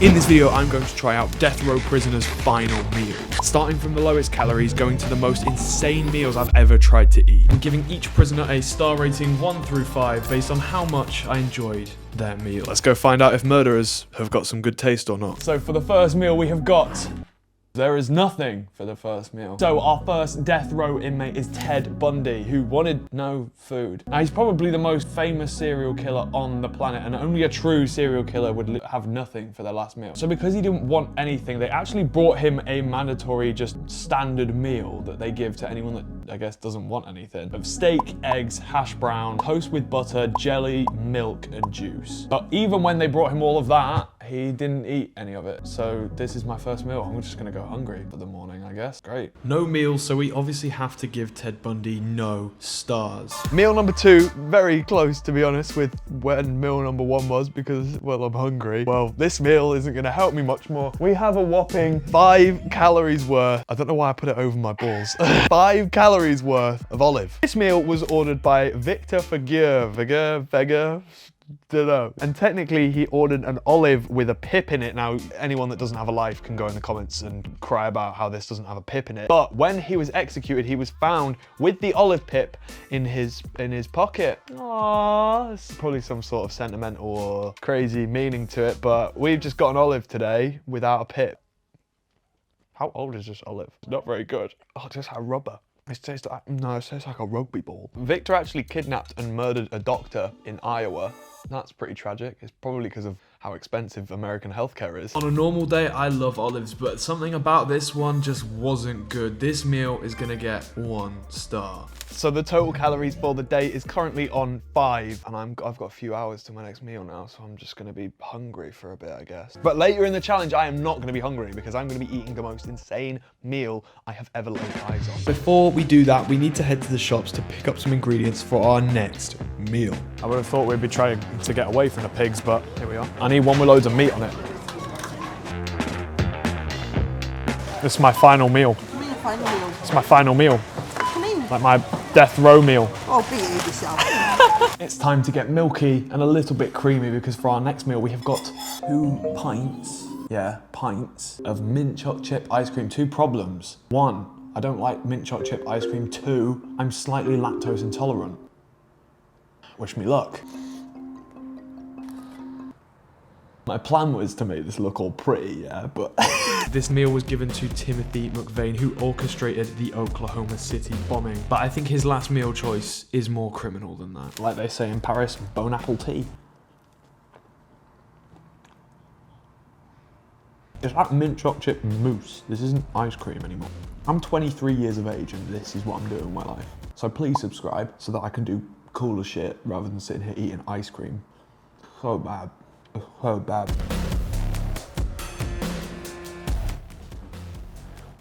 In this video, I'm going to try out death row prisoners' final meal. Starting from the lowest calories, going to the most insane meals I've ever tried to eat. I'm giving each prisoner a star rating 1 through 5 based on how much I enjoyed their meal. Let's go find out if murderers have got some good taste or not. So for the first meal we have got... there is nothing for the first meal. So our first death row inmate is Ted Bundy, who wanted no food. Now he's probably the most famous serial killer on the planet, and only a true serial killer would have nothing for their last meal. So because he didn't want anything, they actually brought him a mandatory, just standard meal that they give to anyone that I guess doesn't want anything. Of steak, eggs, hash brown, toast with butter, jelly, milk, and juice. But even when they brought him all of that, he didn't eat any of it. So this is my first meal. I'm just gonna go hungry for the morning, I guess. Great. No meals, so we obviously have to give Ted Bundy no stars. Meal number 2, very close to be honest with when meal number 1 was, because, well, I'm hungry. Well, this meal isn't gonna help me much more. We have a whopping 5 calories worth. I don't know why I put it over my balls. 5 calories worth of olive. This meal was ordered by Victor Vega, don't know. And technically he ordered an olive with a pip in it. Now, anyone that doesn't have a life can go in the comments and cry about how this doesn't have a pip in it. But when he was executed, he was found with the olive pip in his pocket. Aww, it's probably some sort of sentimental or crazy meaning to it, but we've just got an olive today without a pip. How old is this olive? It's not very good. Oh, it tastes like rubber. It tastes like, no, it tastes like a rugby ball. Victor actually kidnapped and murdered a doctor in Iowa. That's pretty tragic. It's probably because of how expensive American healthcare is. On a normal day, I love olives, but something about this one just wasn't good. This meal is gonna get 1 star. So the total calories for the day is currently on 5, and I've got a few hours to my next meal now, so I'm just gonna be hungry for a bit, I guess. But later in the challenge, I am not gonna be hungry because I'm gonna be eating the most insane meal I have ever laid eyes on. Before we do that, we need to head to the shops to pick up some ingredients for our next meal. I would have thought we'd be trying to get away from the pigs, but here we are. I need one with loads of meat on it. This is my final meal. What do you mean final meal? It's my final meal. What do you mean? Like my death row meal. Oh, behave yourself. It's time to get milky and a little bit creamy because for our next meal we have got 2 pints. Yeah, pints of mint chocolate chip ice cream. 2 problems. 1, I don't like mint chocolate chip ice cream. 2, I'm slightly lactose intolerant. Wish me luck. My plan was to make this look all pretty, yeah, but... This meal was given to Timothy McVeigh, who orchestrated the Oklahoma City bombing. But I think his last meal choice is more criminal than that. Like they say in Paris, bon apple tea. It's like mint chocolate chip mousse. This isn't ice cream anymore. I'm 23 years of age and this is what I'm doing in my life. So please subscribe so that I can do cooler shit rather than sitting here eating ice cream. So bad. So bad.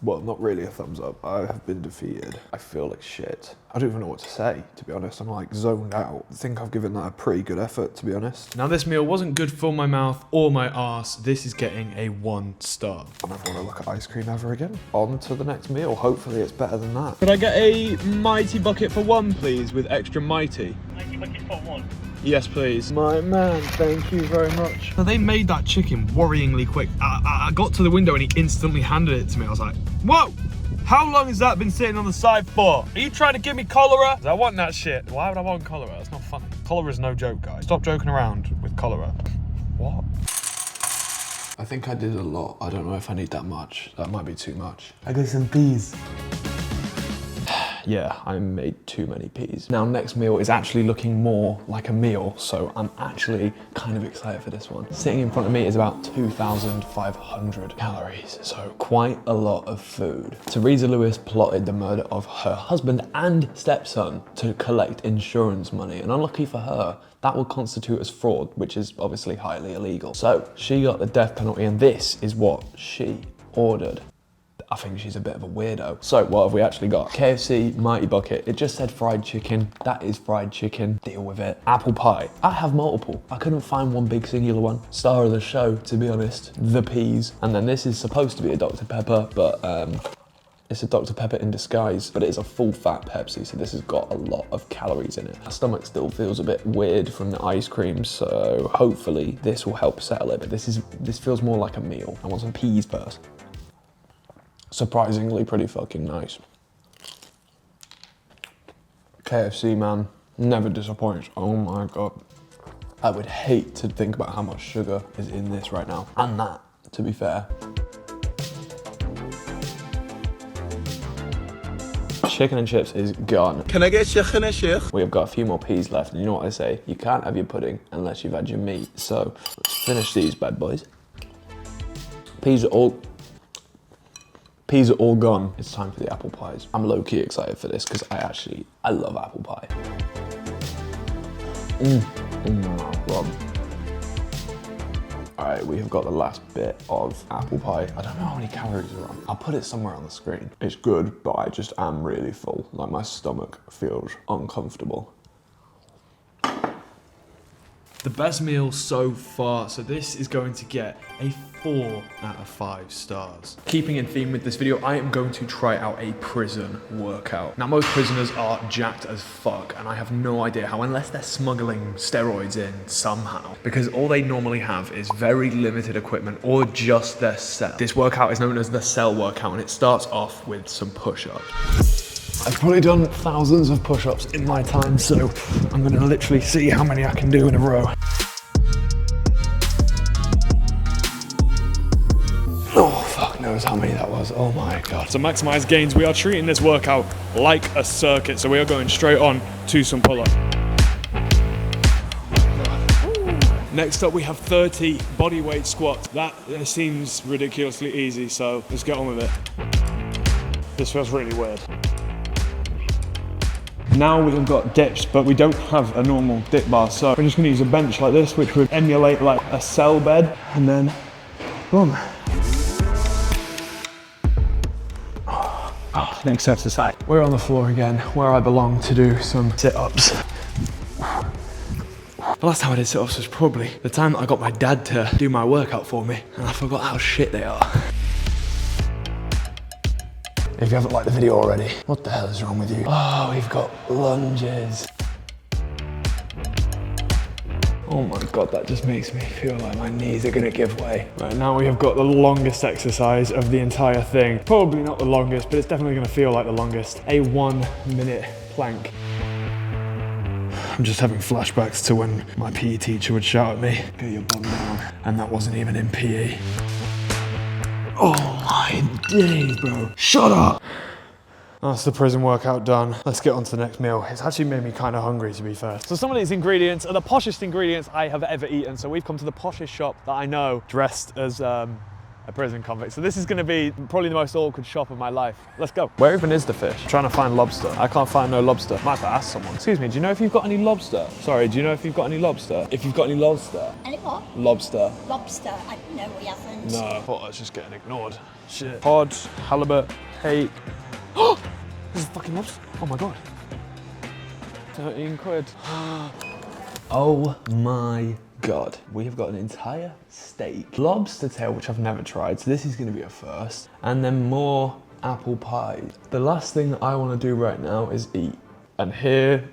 Well, not really a thumbs up. I have been defeated. I feel like shit. I don't even know what to say, to be honest. I'm like zoned out. I think I've given that a pretty good effort, to be honest. Now this meal wasn't good for my mouth or my arse. This is getting a 1 star. I never want to look at ice cream ever again. On to the next meal. Hopefully it's better than that. Could I get a mighty bucket for 1, please, with extra mighty? Mighty bucket for 1. Yes, please. My man, thank you very much. So they made that chicken worryingly quick. I got to the window and he instantly handed it to me. I was like, whoa! How long has that been sitting on the side for? Are you trying to give me cholera? I want that shit. Why would I want cholera? That's not funny. Cholera is no joke, guys. Stop joking around with cholera. What? I think I did a lot. I don't know if I need that much. That might be too much. I got some peas. Yeah, I made too many peas. Now, next meal is actually looking more like a meal, so I'm actually kind of excited for this one. Sitting in front of me is about 2,500 calories, so quite a lot of food. Teresa Lewis plotted the murder of her husband and stepson to collect insurance money, and unlucky for her, that would constitute as fraud, which is obviously highly illegal. So she got the death penalty, and this is what she ordered. I think she's a bit of a weirdo. So what have we actually got? KFC Mighty Bucket. It just said fried chicken. That is fried chicken. Deal with it. Apple pie. I have multiple. I couldn't find one big singular one. Star of the show, to be honest. The peas. And then this is supposed to be a Dr. Pepper, but It's a Dr. Pepper in disguise, but it's a full fat Pepsi, so this has got a lot of calories in it. My stomach still feels a bit weird from the ice cream, so hopefully this will help settle it, but this feels more like a meal. I want some peas first. Surprisingly pretty fucking nice. KFC, man, never disappoints. Oh my God. I would hate to think about how much sugar is in this right now. And that, to be fair. Chicken and chips is gone. Can I get chicken and chips? We have got a few more peas left, and you know what I say? You can't have your pudding unless you've had your meat. So let's finish these bad boys. Peas are all gone. It's time for the apple pies. I'm low-key excited for this because I love apple pie. Oh my God. All right, we have got the last bit of apple pie. I don't know how many calories are on. I'll put it somewhere on the screen. It's good, but I just am really full. Like my stomach feels uncomfortable. The best meal so far, so this is going to get a 4 out of 5 stars. Keeping in theme with this video, I am going to try out a prison workout. Now, most prisoners are jacked as fuck, and I have no idea how, unless they're smuggling steroids in somehow, because all they normally have is very limited equipment or just their cell. This workout is known as the cell workout, and it starts off with some push-ups. I've probably done thousands of push-ups in my time, so I'm gonna literally see how many I can do in a row. Oh, fuck knows how many that was. Oh my God. To maximize gains, we are treating this workout like a circuit, so we are going straight on to some pull-ups. Next up, we have 30 bodyweight squats. That seems ridiculously easy, so let's get on with it. This feels really weird. Now we've got dips, but we don't have a normal dip bar, so we're just gonna use a bench like this, which would emulate like a cell bed, and then boom. Oh, next exercise. We're on the floor again, where I belong to do some sit-ups. The last time I did sit-ups was probably the time that I got my dad to do my workout for me, and I forgot how shit they are. If you haven't liked the video already, what the hell is wrong with you? Oh, we've got lunges. Oh my God, that just makes me feel like my knees are gonna give way. Right, now we have got the longest exercise of the entire thing. Probably not the longest, but it's definitely gonna feel like the longest. A 1-minute plank. I'm just having flashbacks to when my PE teacher would shout at me, "Get your bum down," and that wasn't even in PE. Oh my days, bro. Shut up! That's the prison workout done. Let's get on to the next meal. It's actually made me kind of hungry, to be fair. So some of these ingredients are the poshest ingredients I have ever eaten. So we've come to the poshest shop that I know, dressed as a prison convict. So this is gonna be probably the most awkward shop of my life. Let's go. Where even is the fish? I'm trying to find lobster. I can't find no lobster. Might have to ask someone. Excuse me, do you know if you've got any lobster? Sorry, do you know if you've got any lobster? If you've got any lobster. Any what? Lobster. Lobster? No, we haven't. No, I thought I was just getting ignored. Shit. Cod, halibut, hake. Oh, this is fucking lobster. Oh my God. 13 quid. Oh my God. We have got an entire steak. Lobster tail, which I've never tried, so this is gonna be a first. And then more apple pie. The last thing that I wanna do right now is eat. And here,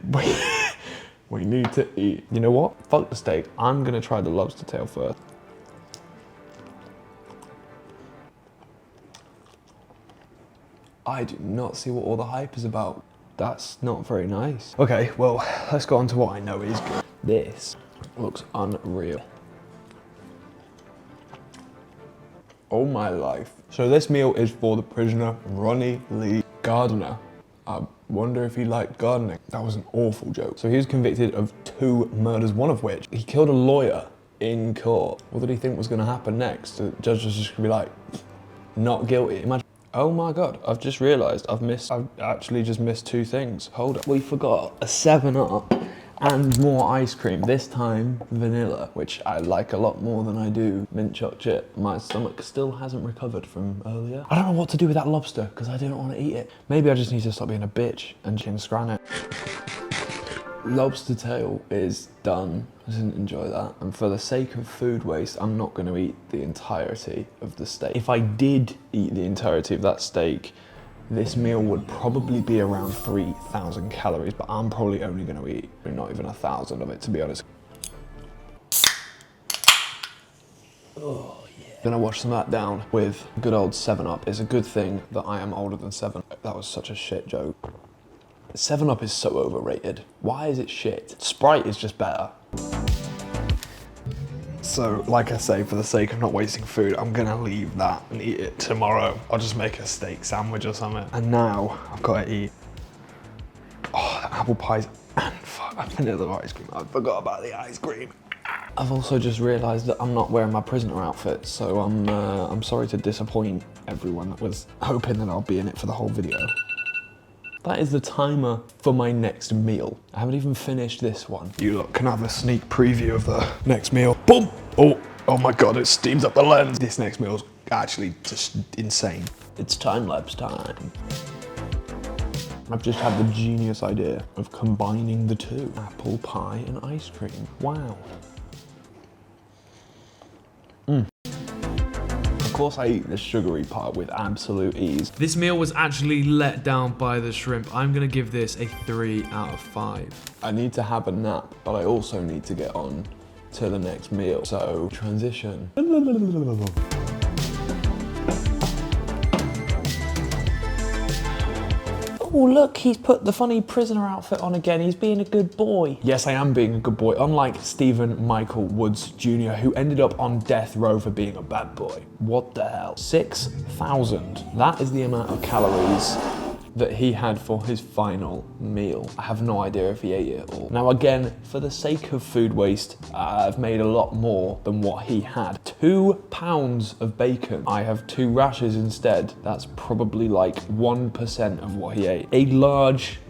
we need to eat. You know what? Fuck the steak. I'm gonna try the lobster tail first. I do not see what all the hype is about. That's not very nice. Okay, well, let's go on to what I know is good. This looks unreal. Oh my life. So this meal is for the prisoner, Ronnie Lee Gardner. I wonder if he liked gardening. That was an awful joke. So he was convicted of 2 murders, one of which he killed a lawyer in court. What did he think was gonna happen next? The judge was just gonna be like, not guilty. Imagine. Oh my God, I've just realized I've actually just missed 2 things. Hold up. We forgot a 7-Up and more ice cream, this time vanilla, which I like a lot more than I do mint chocolate. My stomach still hasn't recovered from earlier. I don't know what to do with that lobster because I don't want to eat it. Maybe I just need to stop being a bitch and scran it. Lobster tail is done. I didn't enjoy that. And for the sake of food waste, I'm not going to eat the entirety of the steak. If I did eat the entirety of that steak, this meal would probably be around 3,000 calories, but I'm probably only gonna eat not even 1,000 of it, to be honest. Oh, yeah. Gonna wash some of that down with good old 7-Up. It's a good thing that I am older than 7. That was such a shit joke. 7-Up is so overrated. Why is it shit? Sprite is just better. So, like I say, for the sake of not wasting food, I'm gonna leave that and eat it tomorrow. I'll just make a steak sandwich or something. And now, I've gotta eat, oh, the apple pies, and fuck, I think there's ice cream. I forgot about the ice cream. I've also just realised that I'm not wearing my prisoner outfit, so I'm sorry to disappoint everyone that was hoping that I'll be in it for the whole video. That is the timer for my next meal. I haven't even finished this one. You lot can have a sneak preview of the next meal. Boom! Oh my God, it steams up the lens. This next meal is actually just insane. It's time-lapse time. I've just had the genius idea of combining the two. Apple pie and ice cream. Wow. Of course I eat the sugary part with absolute ease. This meal was actually let down by the shrimp. I'm gonna give this a 3 out of 5. I need to have a nap, but I also need to get on to the next meal. So, transition. Oh look, he's put the funny prisoner outfit on again. He's being a good boy. Yes, I am being a good boy, unlike Stephen Michael Woods Jr., who ended up on death row for being a bad boy. What the hell? 6,000. That is the amount of calories that he had for his final meal. I have no idea if he ate it all. Now again, for the sake of food waste, I've made a lot more than what he had. 2 pounds of bacon. I have 2 rashers instead. That's probably like 1% of what he ate. A large,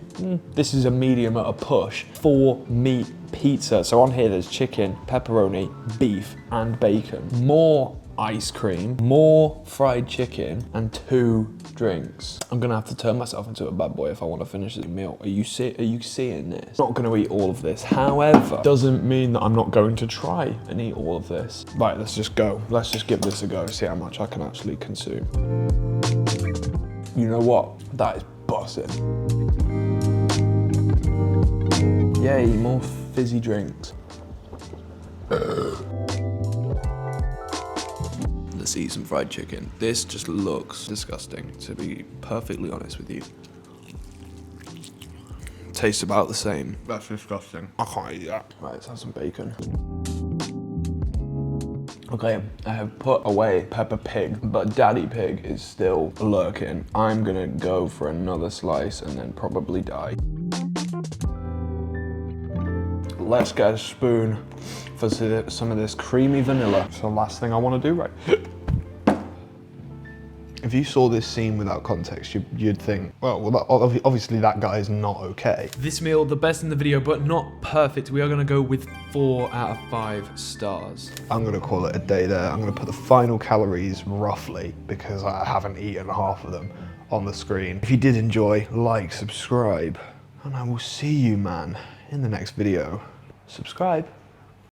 this is a medium at a push, 4 meat pizza. So on here there's chicken, pepperoni, beef, and bacon. More ice cream, more fried chicken, and 2 drinks. I'm gonna have to turn myself into a bad boy if I want to finish the meal. Are you seeing this? I'm not gonna eat all of this. However, doesn't mean that I'm not going to try and eat all of this. Right, let's just go. Let's just give this a go, see how much I can actually consume. You know what? That is bussin'. Yay, more fizzy drinks. Let's eat some fried chicken. This just looks disgusting, to be perfectly honest with you. Tastes about the same. That's disgusting. I can't eat that. Right, let's have some bacon. Okay, I have put away Peppa Pig, but Daddy Pig is still lurking. I'm gonna go for another slice and then probably die. Let's get a spoon for some of this creamy vanilla. It's the last thing I want to do, right? If you saw this scene without context, you'd think, well, obviously that guy is not okay. This meal, the best in the video, but not perfect. We are gonna go with 4 out of 5 stars. I'm gonna call it a day there. I'm gonna put the final calories roughly, because I haven't eaten half of them, on the screen. If you did enjoy, like, subscribe, and I will see you, man, in the next video. Subscribe.